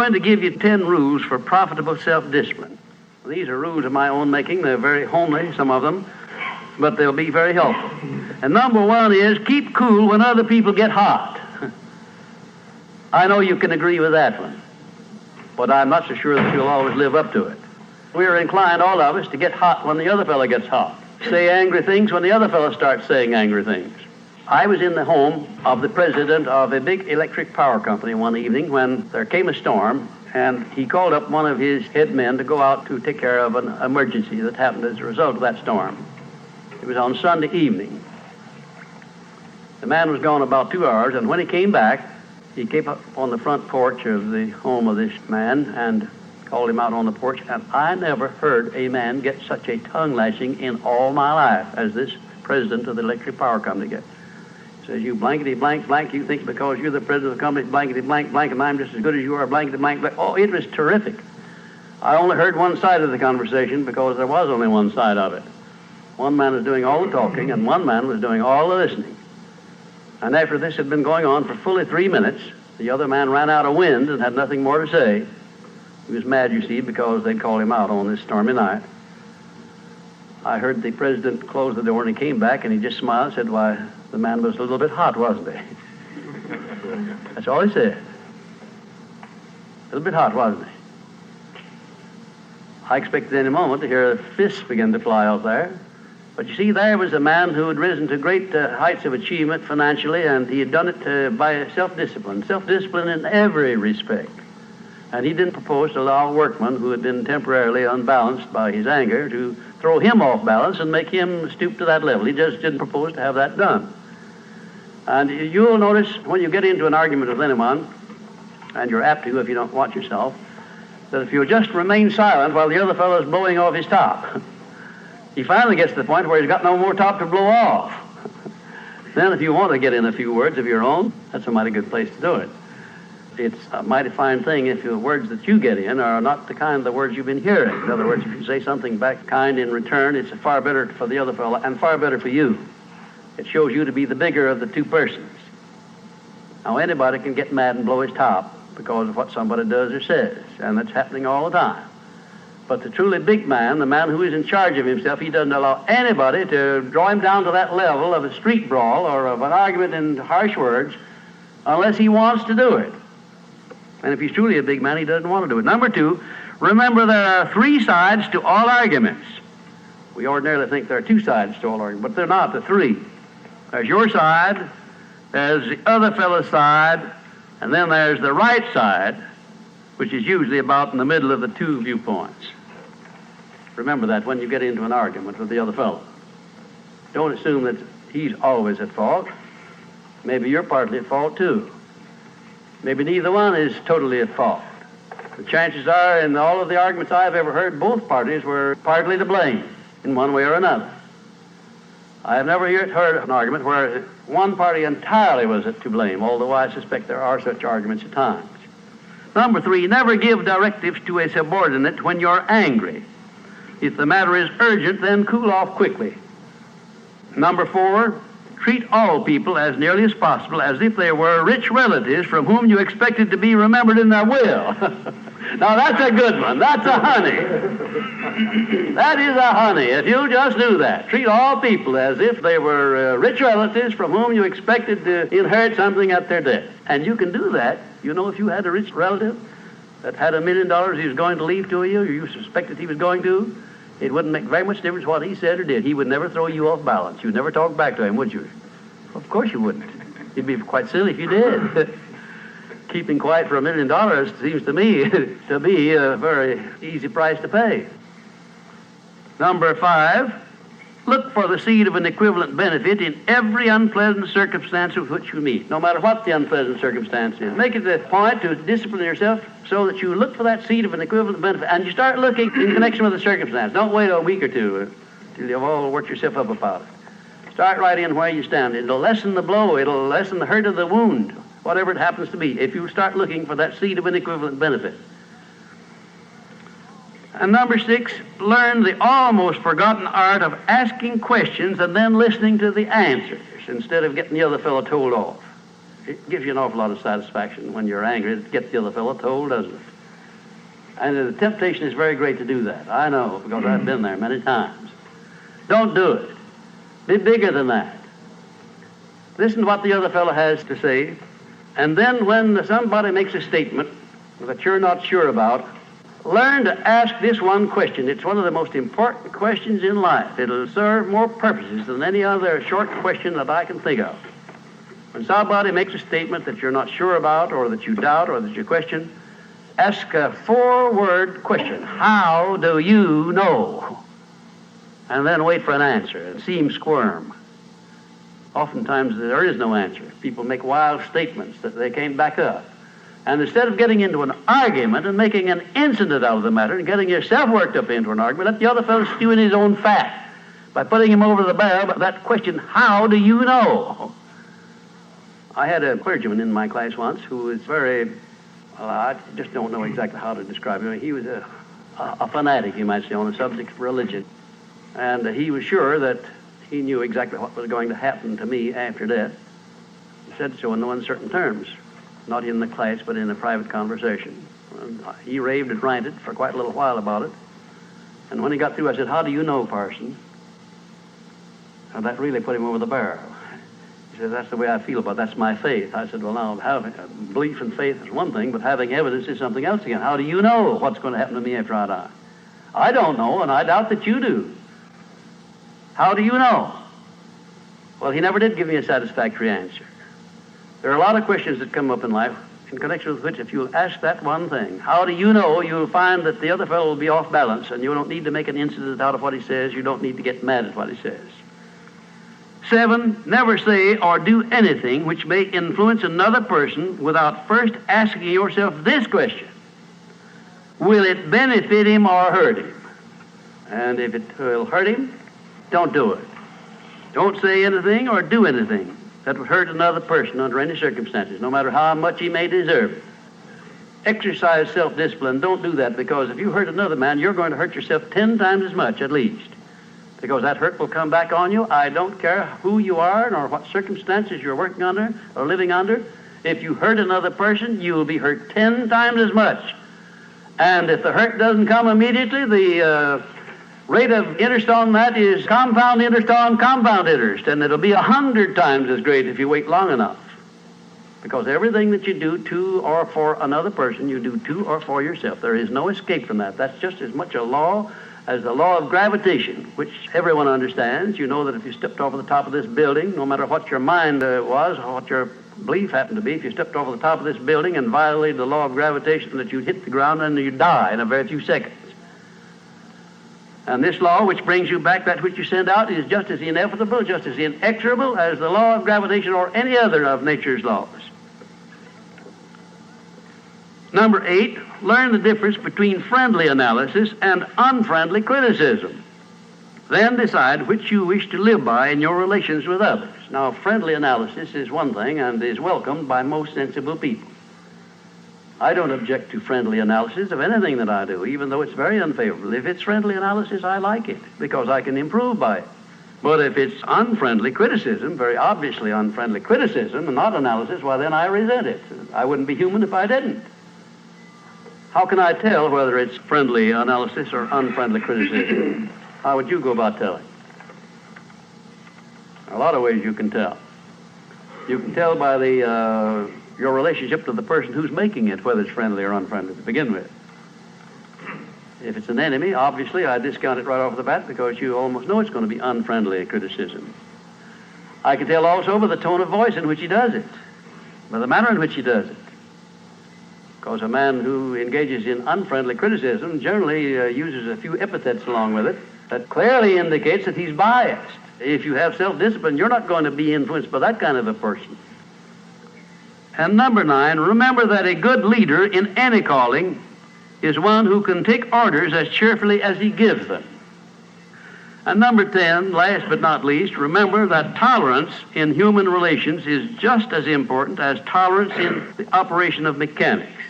going to give you 10 rules for profitable self-discipline. These are rules of my own making. They're very homely, some of them, but they'll be very helpful. And number one is keep cool when other people get hot. I know you can agree with that one, but I'm not so sure that you'll always live up to it. We're inclined, all of us, to get hot when the other fellow gets hot. Say angry things when the other fellow starts saying angry things. I was in the home of the president of a big electric power company one evening when there came a storm, and he called up one of his head men to go out to take care of an emergency that happened as a result of that storm. It was on Sunday evening. The man was gone about 2 hours, and when he came back, he came up on the front porch of the home of this man and called him out on the porch, and I never heard a man get such a tongue lashing in all my life as this president of the electric power company gets. He says, you blankety blank blank, you think because you're the president of the company, blankety blank blank, and I'm just as good as you are, blankety blank blank. Oh, it was terrific. I only heard one side of the conversation because there was only one side of it. One man was doing all the talking, and one man was doing all the listening. And after this had been going on for fully 3 minutes, the other man ran out of wind and had nothing more to say. He was mad, you see, because they'd called him out on this stormy night. I heard the president close the door, and he came back, and he just smiled and said, why, the man was a little bit hot, wasn't he? That's all he said. A little bit hot, wasn't he? I expected any moment to hear fists begin to fly out there. But you see, there was a man who had risen to great heights of achievement financially, and he had done it by self-discipline in every respect. And he didn't propose to allow a workman who had been temporarily unbalanced by his anger to throw him off balance and make him stoop to that level. He just didn't propose to have that done. And you'll notice when you get into an argument with anyone, and you're apt to if you don't watch yourself, that if you'll just remain silent while the other fellow's blowing off his top, he finally gets to the point where he's got no more top to blow off. Then if you want to get in a few words of your own, that's a mighty good place to do it. It's a mighty fine thing if the words that you get in are not the kind of the words you've been hearing. In other words, if you say something back kind in return, it's far better for the other fellow and far better for you. It shows you to be the bigger of the two persons. Now, anybody can get mad and blow his top because of what somebody does or says, and that's happening all the time. But the truly big man, the man who is in charge of himself, he doesn't allow anybody to draw him down to that level of a street brawl or of an argument in harsh words unless he wants to do it. And if he's truly a big man, he doesn't want to do it. Number two, remember there are 3 sides to all arguments. We ordinarily think there are 2 sides to all arguments, but they're not. They're 3. There's your side, there's the other fellow's side, and then there's the right side, which is usually about in the middle of the 2 viewpoints. Remember that when you get into an argument with the other fellow. Don't assume that he's always at fault. Maybe you're partly at fault too. Maybe neither one is totally at fault. The chances are, in all of the arguments I've ever heard, both parties were partly to blame in one way or another. I have never yet heard an argument where one party entirely was to blame, although I suspect there are such arguments at times. Number 3, never give directives to a subordinate when you're angry. If the matter is urgent, then cool off quickly. Number 4, treat all people as nearly as possible as if they were rich relatives from whom you expected to be remembered in their will. Now that's a good one. That's a honey. That is a honey. If you just do that, treat all people as if they were rich relatives from whom you expected to inherit something at their death. And you can do that. You know, if you had a rich relative that had $1 million he was going to leave to you, or you suspected he was going to, it wouldn't make very much difference what he said or did. He would never throw you off balance. You'd never talk back to him, would you? Of course you wouldn't. You'd be quite silly if you did. Keeping quiet for $1 million seems to me to be a very easy price to pay. Number 5, look for the seed of an equivalent benefit in every unpleasant circumstance with which you meet, no matter what the unpleasant circumstance is. Make it a point to discipline yourself so that you look for that seed of an equivalent benefit, and you start looking in connection with the circumstance. Don't wait a week or two till you've all worked yourself up about it. Start right in where you stand. It'll lessen the blow. It'll lessen the hurt of the wound, whatever it happens to be, if you start looking for that seed of an equivalent benefit. And number 6, learn the almost forgotten art of asking questions and then listening to the answers instead of getting the other fellow told off. It gives you an awful lot of satisfaction when you're angry to get the other fellow told, doesn't it? And the temptation is very great to do that. I know, because I've been there many times. Don't do it. Be bigger than that. Listen to what the other fellow has to say. And then when somebody makes a statement that you're not sure about, learn to ask this one question. It's one of the most important questions in life. It'll serve more purposes than any other short question that I can think of. When somebody makes a statement that you're not sure about, or that you doubt, or that you question, ask a 4-word question. How do you know? And then wait for an answer and see him squirm. Oftentimes there is no answer. People make wild statements that they can't back up. And instead of getting into an argument and making an incident out of the matter and getting yourself worked up into an argument, let the other fellow stew in his own fat by putting him over the barrel of that question, how do you know? I had a clergyman in my class once who was very, I just don't know exactly how to describe him. He was a fanatic, you might say, on the subject of religion. And he was sure that he knew exactly what was going to happen to me after death. He said so in no uncertain terms, not in the class, but in a private conversation. And he raved and ranted for quite a little while about it. And when he got through, I said, how do you know, parson? And that really put him over the barrel. He said, that's the way I feel about it. That's my faith. I said, well, now, having belief and faith is one thing, but having evidence is something else again. How do you know what's going to happen to me after I die? I don't know, and I doubt that you do. How do you know? Well, he never did give me a satisfactory answer. There are a lot of questions that come up in life in connection with which, if you'll ask that one thing, how do you know, you'll find that the other fellow will be off balance, and you don't need to make an incident out of what he says. You don't need to get mad at what he says. 7, never say or do anything which may influence another person without first asking yourself this question: will it benefit him or hurt him? And if it will hurt him, don't do it. Don't say anything or do anything that would hurt another person under any circumstances, no matter how much he may deserve it. Exercise self-discipline. Don't do that, because if you hurt another man, you're going to hurt yourself 10 times as much at least, because that hurt will come back on you. I don't care who you are nor what circumstances you're working under or living under. If you hurt another person, you will be hurt 10 times as much. And if the hurt doesn't come immediately, the rate of interest on that is compound interest on compound interest, and it'll be 100 times as great if you wait long enough. Because everything that you do to or for another person, you do to or for yourself. There is no escape from that. That's just as much a law as the law of gravitation, which everyone understands. You know that if you stepped over the top of this building, no matter what your mind was or what your belief happened to be, if you stepped over the top of this building and violated the law of gravitation, that you'd hit the ground and you'd die in a very few seconds. And this law, which brings you back that which you send out, is just as inevitable, just as inexorable as the law of gravitation or any other of nature's laws. Number 8, learn the difference between friendly analysis and unfriendly criticism. Then decide which you wish to live by in your relations with others. Now, friendly analysis is one thing and is welcomed by most sensible people. I don't object to friendly analysis of anything that I do, even though it's very unfavorable. If it's friendly analysis, I like it, because I can improve by it. But if it's unfriendly criticism, very obviously unfriendly criticism, and not analysis, well, then I resent it. I wouldn't be human if I didn't. How can I tell whether it's friendly analysis or unfriendly criticism? How would you go about telling? A lot of ways you can tell. You can tell by your relationship to the person who's making it, whether it's friendly or unfriendly to begin with. If it's an enemy, obviously I discount it right off the bat, because you almost know it's going to be unfriendly criticism. I can tell also by the tone of voice in which he does it, by the manner in which he does it. Because a man who engages in unfriendly criticism generally uses a few epithets along with it that clearly indicates that he's biased. If you have self-discipline, you're not going to be influenced by that kind of a person. And number 9, remember that a good leader in any calling is one who can take orders as cheerfully as he gives them. And number 10, last but not least, remember that tolerance in human relations is just as important as tolerance in the operation of mechanics.